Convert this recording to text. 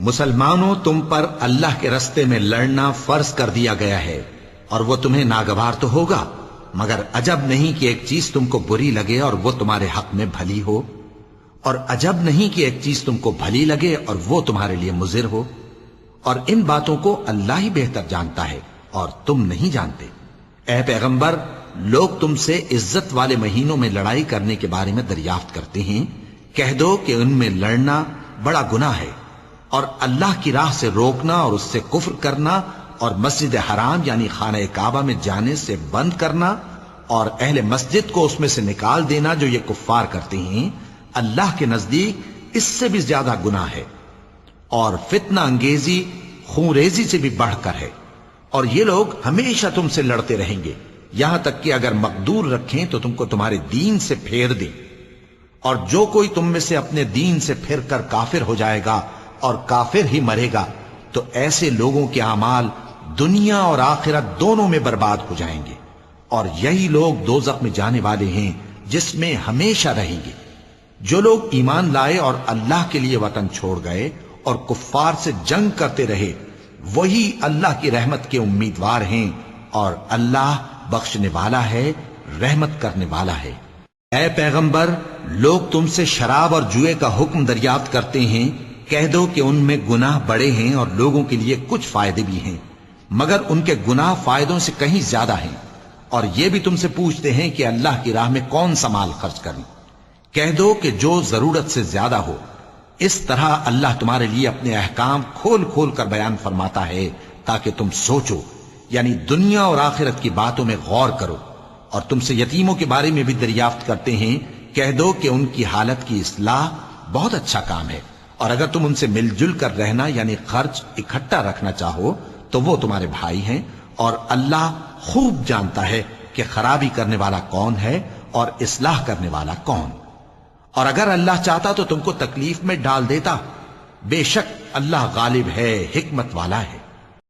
مسلمانوں، تم پر اللہ کے رستے میں لڑنا فرض کر دیا گیا ہے، اور وہ تمہیں ناگوار تو ہوگا، مگر عجب نہیں کہ ایک چیز تم کو بری لگے اور وہ تمہارے حق میں بھلی ہو، اور عجب نہیں کہ ایک چیز تم کو بھلی لگے اور وہ تمہارے لیے مضر ہو، اور ان باتوں کو اللہ ہی بہتر جانتا ہے اور تم نہیں جانتے۔ اے پیغمبر، لوگ تم سے عزت والے مہینوں میں لڑائی کرنے کے بارے میں دریافت کرتے ہیں، کہہ دو کہ ان میں لڑنا بڑا گناہ ہے، اور اللہ کی راہ سے روکنا اور اس سے کفر کرنا اور مسجد حرام یعنی خانہ کعبہ میں جانے سے بند کرنا اور اہل مسجد کو اس میں سے نکال دینا جو یہ کفار کرتے ہیں، اللہ کے نزدیک اس سے بھی زیادہ گناہ ہے، اور فتنہ انگیزی خون ریزی سے بھی بڑھ کر ہے، اور یہ لوگ ہمیشہ تم سے لڑتے رہیں گے، یہاں تک کہ اگر مقدور رکھیں تو تم کو تمہارے دین سے پھیر دیں، اور جو کوئی تم میں سے اپنے دین سے پھر کر کافر ہو جائے گا اور کافر ہی مرے گا تو ایسے لوگوں کے اعمال دنیا اور آخرت دونوں میں برباد ہو جائیں گے، اور یہی لوگ دوزخ میں جانے والے ہیں جس میں ہمیشہ رہیں گے۔ جو لوگ ایمان لائے اور اللہ کے لیے وطن چھوڑ گئے اور کفار سے جنگ کرتے رہے، وہی اللہ کی رحمت کے امیدوار ہیں، اور اللہ بخشنے والا ہے، رحمت کرنے والا ہے۔ اے پیغمبر، لوگ تم سے شراب اور جوئے کا حکم دریافت کرتے ہیں، کہہ دو کہ ان میں گناہ بڑے ہیں اور لوگوں کے لیے کچھ فائدے بھی ہیں، مگر ان کے گناہ فائدوں سے کہیں زیادہ ہیں، اور یہ بھی تم سے پوچھتے ہیں کہ اللہ کی راہ میں کون سا مال خرچ کریں، کہہ دو کہ جو ضرورت سے زیادہ ہو۔ اس طرح اللہ تمہارے لیے اپنے احکام کھول کھول کر بیان فرماتا ہے تاکہ تم سوچو، یعنی دنیا اور آخرت کی باتوں میں غور کرو۔ اور تم سے یتیموں کے بارے میں بھی دریافت کرتے ہیں، کہہ دو کہ ان کی حالت کی اصلاح بہت اچھا کام ہے، اور اگر تم ان سے مل جل کر رہنا یعنی خرچ اکٹھا رکھنا چاہو تو وہ تمہارے بھائی ہیں، اور اللہ خوب جانتا ہے کہ خرابی کرنے والا کون ہے اور اصلاح کرنے والا کون۔ اور اگر اللہ چاہتا تو تم کو تکلیف میں ڈال دیتا، بے شک اللہ غالب ہے، حکمت والا ہے۔